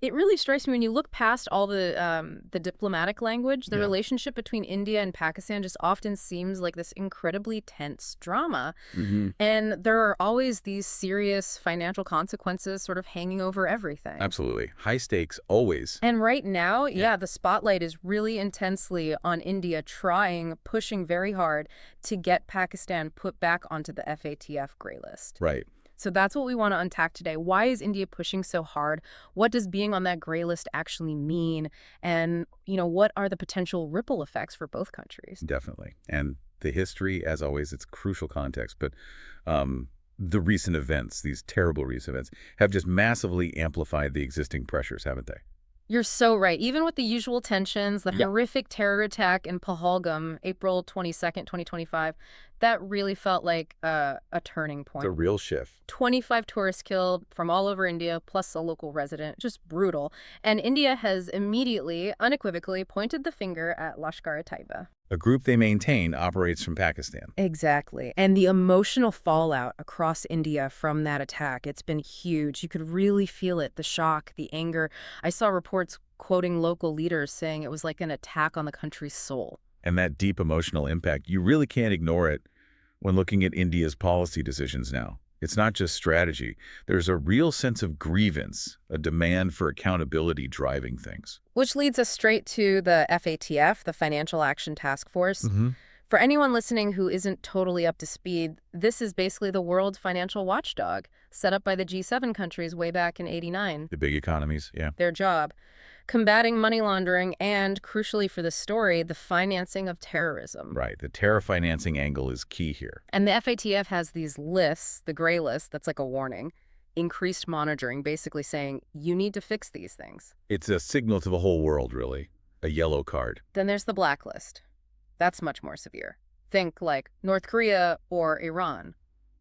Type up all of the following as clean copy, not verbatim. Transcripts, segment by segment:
It really strikes me when you look past all the diplomatic language, the Yeah. relationship between India and Pakistan just often seems like this incredibly tense drama. Hmm. And there are always these serious financial consequences sort of hanging over everything. Absolutely. High stakes, always. And right now, Yeah. yeah, the spotlight is really intensely on India pushing very hard to get Pakistan put back onto the FATF gray list. Right. So that's what we want to unpack today. Why is India pushing so hard? What does being on that gray list actually mean? And, what are the potential ripple effects for both countries? Definitely. And the history, as always, it's crucial context. But the recent events, these terrible recent events, have just massively amplified the existing pressures, haven't they? You're so right. Even with the usual tensions, the Yep. horrific terror attack in Pahalgam, April 22nd, 2025, that really felt like a turning It's a point. real shift. 25 tourists killed from all over India, plus a local resident. Just brutal. And India has immediately, unequivocally, pointed the finger at Lashkar-e-Taiba. A group they maintain operates from Pakistan. Exactly. And the emotional fallout across India from that attack, it's been huge. You could really feel it, the shock, the anger. I saw reports quoting local leaders saying it was like an attack on the country's soul. And that deep emotional impact, you really can't ignore it when looking at India's policy decisions now. It's not just strategy. There's a real sense of grievance, a demand for accountability driving things. Which leads us straight to the FATF, the Financial Action Task Force. Hmm. For anyone listening who isn't totally up to speed, this is basically the world's financial watchdog, set up by the G7 countries way back in '89. The big economies, yeah. Their job, combating money laundering and, crucially for the story, the financing of terrorism. Right. The terror financing angle is key here. And the FATF has these lists, the gray list, that's like a warning, increased monitoring, basically saying, you need to fix these things. It's a signal to the whole world, really. A yellow card. Then there's the blacklist. That's much more severe. Think like North Korea or Iran.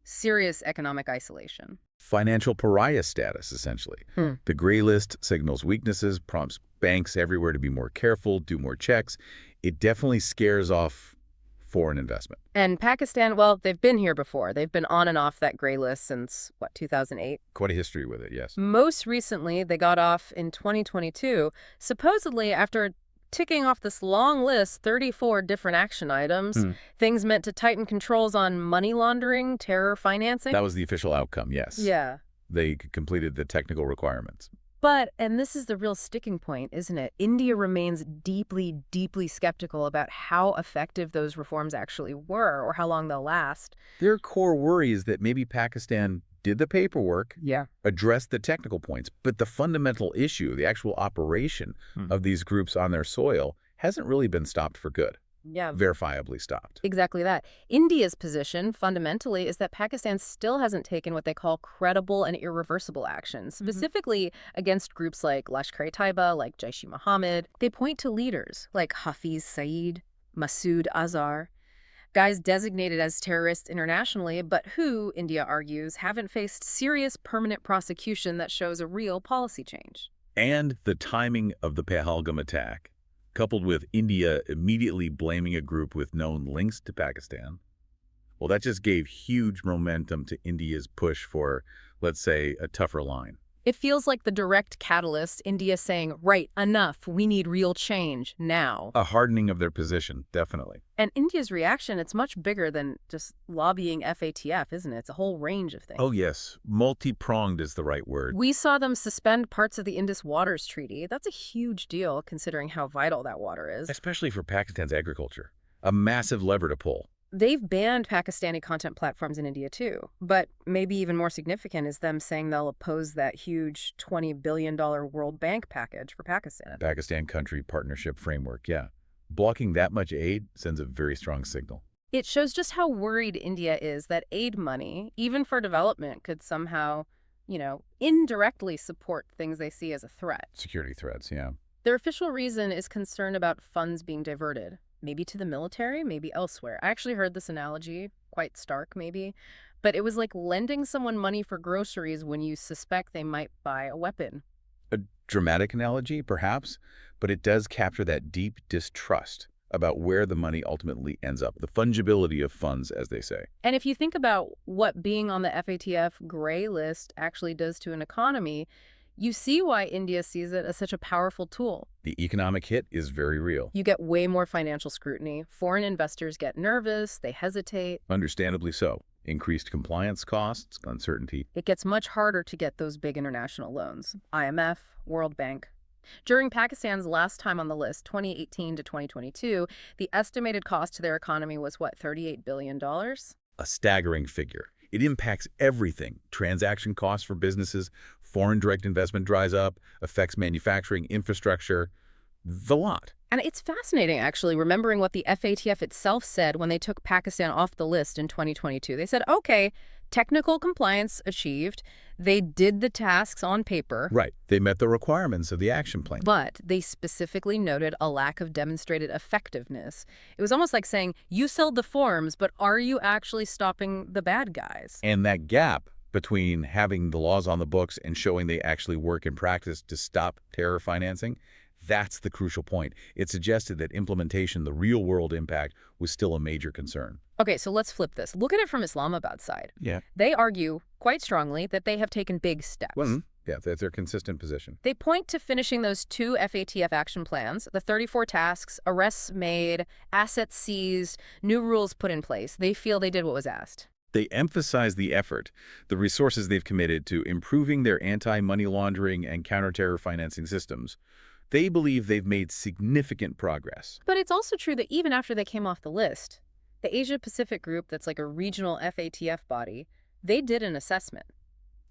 Serious economic isolation. Financial pariah status, essentially. The gray list signals weaknesses, prompts banks everywhere to be more careful, do more checks. It definitely scares off foreign investment. And Pakistan, well, they've been here before. They've been on and off that gray list since, 2008? Quite a history with it, yes. Most recently, they got off in 2022, supposedly after ticking off this long list, 34 different action items, things meant to tighten controls on money laundering, terror financing. That was the official outcome, yes. Yeah. They completed the technical requirements. But, and this is the real sticking point, isn't it? India remains deeply, deeply skeptical about how effective those reforms actually were or how long they'll last. Their core worry is that maybe Pakistan did the paperwork, Yeah. addressed the technical points, but the fundamental issue, the actual operation of these groups on their soil, hasn't really been stopped for good. Yeah. Verifiably stopped. Exactly that. India's position, fundamentally, is that Pakistan still hasn't taken what they call credible and irreversible action, specifically against groups like Lashkar-e-Taiba, like Jaish-e-Mohammed. They point to leaders like Hafiz Saeed, Masood Azhar, guys designated as terrorists internationally, but who, India argues, haven't faced serious permanent prosecution that shows a real policy change. And the timing of the Pahalgam attack, coupled with India immediately blaming a group with known links to Pakistan, well, that just gave huge momentum to India's push for, let's say, a tougher line. It feels like the direct catalyst, India saying, right, enough, we need real change now. A hardening of their position, definitely. And India's reaction, it's much bigger than just lobbying FATF, isn't it? It's a whole range of things. Oh, yes. Multi-pronged is the right word. We saw them suspend parts of the Indus Waters Treaty. That's a huge deal, considering how vital that water is. Especially for Pakistan's agriculture. A massive lever to pull. They've banned Pakistani content platforms in India, too. But maybe even more significant is them saying they'll oppose that huge $20 billion World Bank package for Pakistan. Pakistan Country Partnership Framework, yeah. Blocking that much aid sends a very strong signal. It shows just how worried India is that aid money, even for development, could somehow, indirectly support things they see as a threat. Security threats, yeah. Their official reason is concern about funds being diverted. Maybe to the military, maybe elsewhere. I actually heard this analogy, quite stark maybe, but it was like lending someone money for groceries when you suspect they might buy a weapon. A dramatic analogy, perhaps, but it does capture that deep distrust about where the money ultimately ends up, the fungibility of funds, as they say. And if you think about what being on the FATF gray list actually does to an economy, You see why India sees it as such a powerful tool. The economic hit is very real. You get way more financial scrutiny. Foreign investors get nervous, they hesitate. Understandably so. Increased compliance costs, uncertainty. It gets much harder to get those big international loans. IMF, World Bank. During Pakistan's last time on the list, 2018 to 2022, the estimated cost to their economy was, what, $38 billion? A staggering figure. It impacts everything. Transaction costs for businesses, foreign direct investment dries up, affects manufacturing, infrastructure, the lot. And it's fascinating, actually, remembering what the FATF itself said when they took Pakistan off the list in 2022. They said, okay, technical compliance achieved. They did the tasks on paper. Right. They met the requirements of the action plan. But they specifically noted a lack of demonstrated effectiveness. It was almost like saying, you sold the forms, but are you actually stopping the bad guys? And that gap between having the laws on the books and showing they actually work in practice to stop terror financing, that's the crucial point. It suggested that implementation, the real-world impact, was still a major concern. Okay, so let's flip this. Look at it from Islamabad's side. Yeah. They argue quite strongly that they have taken big steps. Well, yeah, that's their consistent position. They point to finishing those 2 FATF action plans, the 34 tasks, arrests made, assets seized, new rules put in place. They feel they did what was asked. They emphasize the effort, the resources they've committed to improving their anti-money laundering and counter-terror financing systems. They believe they've made significant progress. But it's also true that even after they came off the list, the Asia-Pacific group that's like a regional FATF body, they did an assessment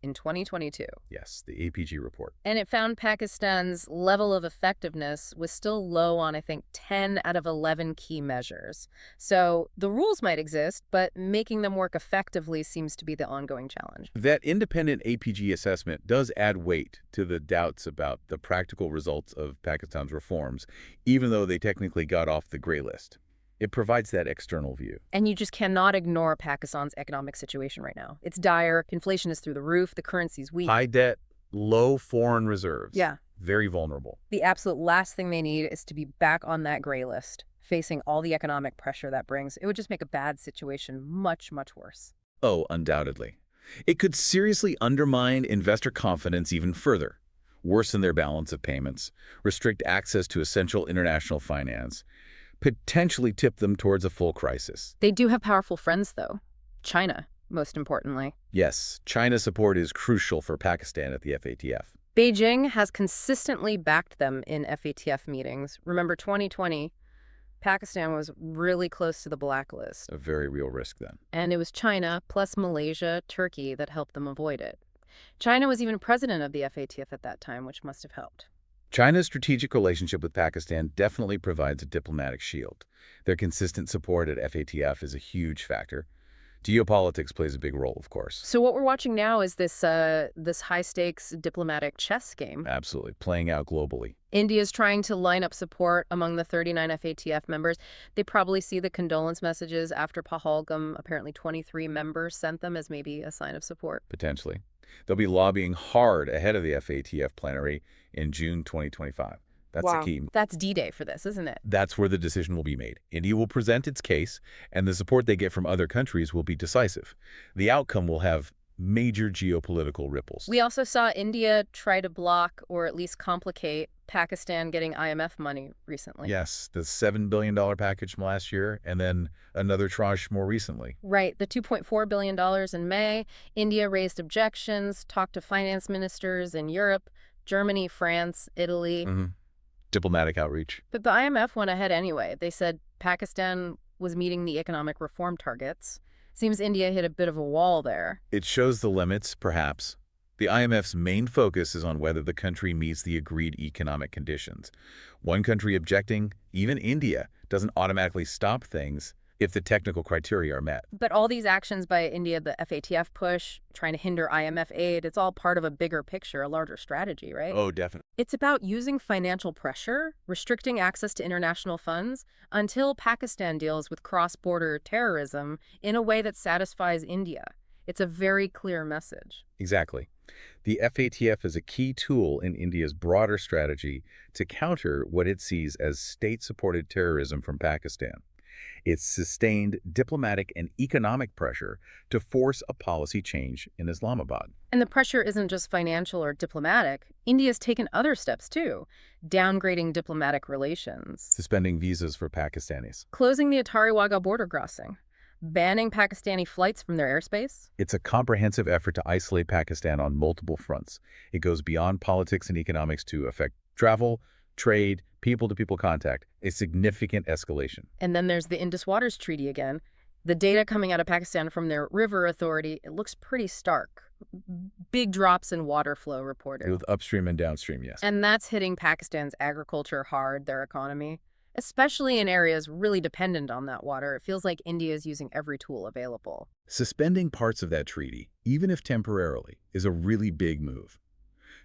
in 2022. Yes, the APG report. And it found Pakistan's level of effectiveness was still low on, I think, 10 out of 11 key measures. So the rules might exist, but making them work effectively seems to be the ongoing challenge. That independent APG assessment does add weight to the doubts about the practical results of Pakistan's reforms, even though they technically got off the gray list. It provides that external view. And you just cannot ignore Pakistan's economic situation right now. It's dire. Inflation is through the roof. The currency's weak. High debt, low foreign reserves. Yeah. Very vulnerable. The absolute last thing they need is to be back on that gray list, facing all the economic pressure that brings. It would just make a bad situation much, much worse. Oh, undoubtedly. It could seriously undermine investor confidence even further, worsen their balance of payments, restrict access to essential international finance, potentially tip them towards a full crisis. They do have powerful friends, though. China, most importantly. Yes, China's support is crucial for Pakistan at the FATF. Beijing has consistently backed them in FATF meetings. Remember 2020, Pakistan was really close to the blacklist. A very real risk then. And it was China, plus Malaysia, Turkey, that helped them avoid it. China was even president of the FATF at that time, which must have helped. China's strategic relationship with Pakistan definitely provides a diplomatic shield. Their consistent support at FATF is a huge factor. Geopolitics plays a big role, of course. So what we're watching now is this high-stakes diplomatic chess game. Absolutely, playing out globally. India's trying to line up support among the 39 FATF members. They probably see the condolence messages after Pahalgam. Apparently 23 members sent them as maybe a sign of support. Potentially. They'll be lobbying hard ahead of the FATF plenary in June 2025. That's wow. the key. That's D-Day for this, isn't it? That's where the decision will be made. India will present its case, and the support they get from other countries will be decisive. The outcome will have major geopolitical ripples. We also saw India try to block or at least complicate Pakistan getting IMF money recently. Yes, the $7 billion package from last year, and then another tranche more recently. Right, the $2.4 billion in May. India raised objections, talked to finance ministers in Europe, Germany, France, Italy. Diplomatic outreach. But the IMF went ahead anyway. They said Pakistan was meeting the economic reform targets. Seems India hit a bit of a wall there. It shows the limits, perhaps. The IMF's main focus is on whether the country meets the agreed economic conditions. One country objecting, even India, doesn't automatically stop things if the technical criteria are met. But all these actions by India, the FATF push, trying to hinder IMF aid, it's all part of a bigger picture, a larger strategy, right? Oh, definitely. It's about using financial pressure, restricting access to international funds, until Pakistan deals with cross-border terrorism in a way that satisfies India. It's a very clear message. Exactly. The FATF is a key tool in India's broader strategy to counter what it sees as state-supported terrorism from Pakistan. It's sustained diplomatic and economic pressure to force a policy change in Islamabad. And the pressure isn't just financial or diplomatic. India's taken other steps too, downgrading diplomatic relations, Suspending visas for Pakistanis. closing the Atari-Wagah border crossing, banning Pakistani flights from their airspace. It's a comprehensive effort to isolate Pakistan on multiple fronts. It goes beyond politics and economics to affect travel, trade, people-to-people contact, a significant escalation. And then there's the Indus Waters Treaty again. The data coming out of Pakistan from their river authority, it looks pretty stark. Big drops in water flow reported. With upstream and downstream, yes. And that's hitting Pakistan's agriculture hard, their economy. Especially in areas really dependent on that water, it feels like India is using every tool available. Suspending parts of that treaty, even if temporarily, is a really big move.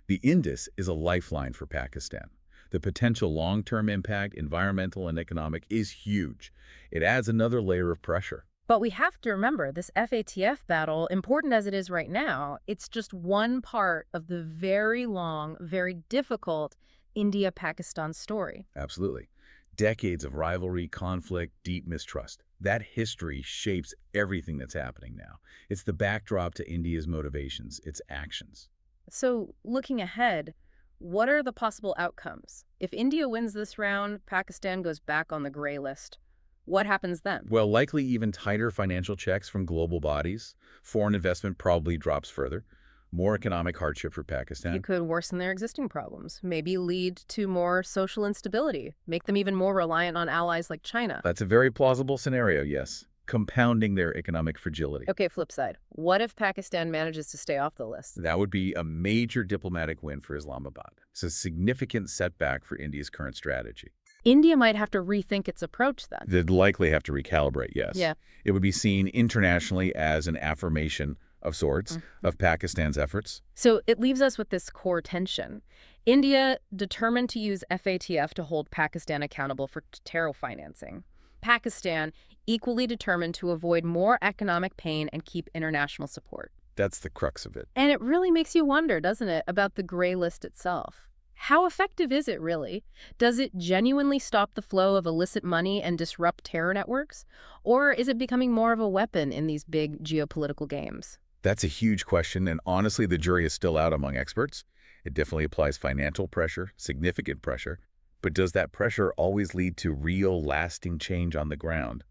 The Indus is a lifeline for Pakistan. The potential long-term impact, environmental and economic, is huge. It adds another layer of pressure. But we have to remember, this FATF battle, important as it is right now, it's just one part of the very long, very difficult India-Pakistan story. Absolutely. Decades of rivalry, conflict, deep mistrust. That history shapes everything that's happening now. It's the backdrop to India's motivations, its actions. So, looking ahead, what are the possible outcomes? If India wins this round, Pakistan goes back on the gray list. What happens then? Well, likely even tighter financial checks from global bodies. Foreign investment probably drops further. More economic hardship for Pakistan. It could worsen their existing problems, maybe lead to more social instability, make them even more reliant on allies like China. That's a very plausible scenario, yes. Compounding their economic fragility. Okay, flip side. What if Pakistan manages to stay off the list? That would be a major diplomatic win for Islamabad. It's a significant setback for India's current strategy. India might have to rethink its approach then. They'd likely have to recalibrate, yes. Yeah. It would be seen internationally as an affirmation of sorts of Pakistan's efforts. So it leaves us with this core tension. India determined to use FATF to hold Pakistan accountable for terror financing. Pakistan equally determined to avoid more economic pain and keep international support. That's the crux of it. And it really makes you wonder, doesn't it, about the gray list itself. How effective is it really? Does it genuinely stop the flow of illicit money and disrupt terror networks? Or is it becoming more of a weapon in these big geopolitical games? That's a huge question, and honestly, the jury is still out among experts. It definitely applies financial pressure, significant pressure. But does that pressure always lead to real, lasting change on the ground?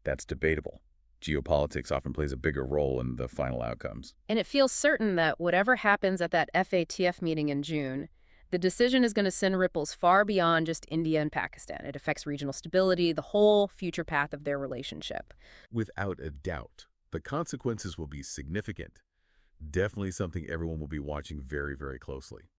That's debatable. Geopolitics often plays a bigger role in the final outcomes. And it feels certain that whatever happens at that FATF meeting in June, the decision is going to send ripples far beyond just India and Pakistan. It affects regional stability, the whole future path of their relationship. Without a doubt, the consequences will be significant. Definitely something everyone will be watching very, very closely.